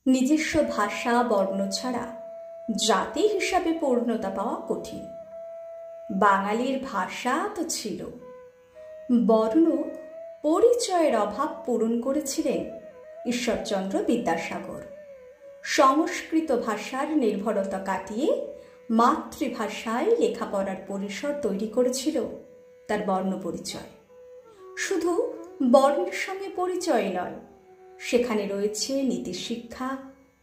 নিজস্ব ভাষা বর্ণ ছাড়া জাতি হিসাবে পূর্ণতা পাওয়া কঠিন। বাঙালির ভাষা তো ছিল, বর্ণ পরিচয়ের অভাব পূরণ করেছিলেন ঈশ্বরচন্দ্র বিদ্যাসাগর। সংস্কৃত ভাষার নির্ভরতা কাটিয়ে মাতৃভাষায় লেখাপড়ার পরিসর তৈরি করেছিল তার বর্ণ পরিচয়। শুধু বর্ণের সঙ্গে পরিচয় নয়, সেখানে রয়েছে নীতিশিক্ষা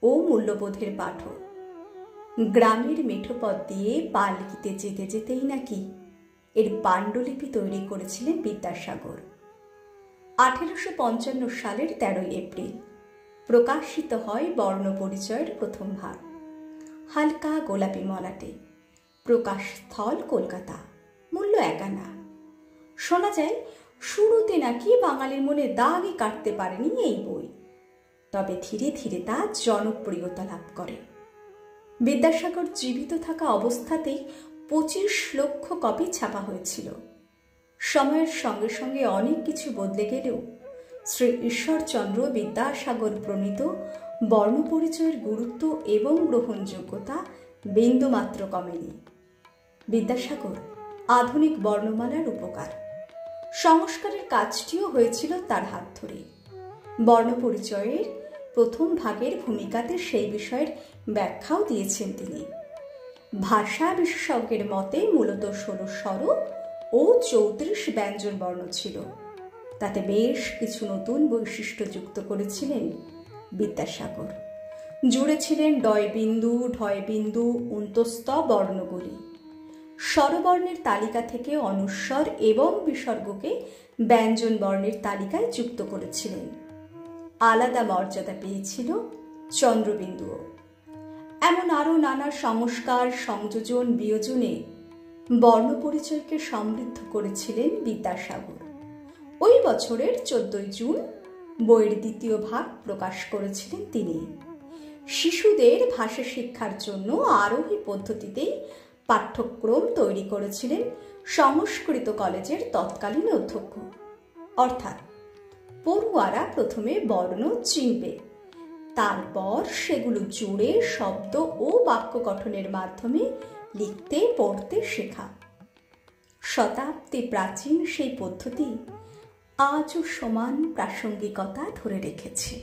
ও মূল্যবোধের পাঠও। গ্রামের মেঠোপথ দিয়ে পালকিতে যেতে যেতেই নাকি এর পাণ্ডুলিপি তৈরি করেছিলেন বিদ্যাসাগর। 1855 সালের 13 এপ্রিল প্রকাশিত হয় বর্ণ পরিচয়ের প্রথম ভাগ। হালকা গোলাপি মলাটে, প্রকাশস্থল কলকাতা, মূল্য 1 আনা। শোনা যায় শুরুতে নাকি বাঙালির মনে দাগই কাটতে পারেনি এই বই, তবে ধীরে ধীরে তা জনপ্রিয়তা লাভ করে। বিদ্যাসাগর জীবিত থাকা অবস্থাতেই 25 লক্ষ কপি ছাপা হয়েছিল। সময়ের সঙ্গে সঙ্গে অনেক কিছু বদলে গেলেও শ্রী ঈশ্বরচন্দ্র বিদ্যাসাগর প্রণীত বর্ণ পরিচয়ের গুরুত্ব এবং গ্রহণযোগ্যতা বিন্দুমাত্র কমেনি। বিদ্যাসাগর আধুনিক বর্ণমালার উপকার সংস্কারের কাজটিও হয়েছিল তার হাত ধরে। বর্ণ পরিচয়ের প্রথম ভাগের ভূমিকাতে সেই বিষয়ের ব্যাখ্যাও দিয়েছেন তিনি। ভাষা বিশেষজ্ঞের মতে মূলত 16 স্বর ও 34 ব্যঞ্জন বর্ণ ছিল। তাতে বেশ কিছু নতুন বৈশিষ্ট্য যুক্ত করেছিলেন বিদ্যাসাগর। জুড়ে ছিলেন ডয়বিন্দু, ঢয়বিন্দু, অন্তস্থ বর্ণগুলি। স্বরবর্ণের তালিকা থেকে অনুস্বর এবং বিসর্গকে ব্যঞ্জন বর্ণের তালিকায় যুক্ত করেছিলেন। আলাদা মর্যাদা পেয়েছিল চন্দ্রবিন্দুও। এমন আরও নানা সংস্কার, সংযোজন, বিয়োজনে বর্ণ পরিচয়কে সমৃদ্ধ করেছিলেন বিদ্যাসাগর। ওই বছরের 14 জুন বইয়ের দ্বিতীয় ভাগ প্রকাশ করেছিলেন তিনি। শিশুদের ভাষা শিক্ষার জন্য আরোহী পদ্ধতিতেই পাঠ্যক্রম তৈরি করেছিলেন সংস্কৃত কলেজের তৎকালীন অধ্যক্ষ। অর্থাৎ পড়ুয়ারা প্রথমে বর্ণ চিনবে, তারপর সেগুলো জুড়ে শব্দ ও বাক্য গঠনের মাধ্যমে লিখতে পড়তে শেখা। শতাব্দী প্রাচীন সেই পদ্ধতি আজও সমান প্রাসঙ্গিকতা ধরে রেখেছে।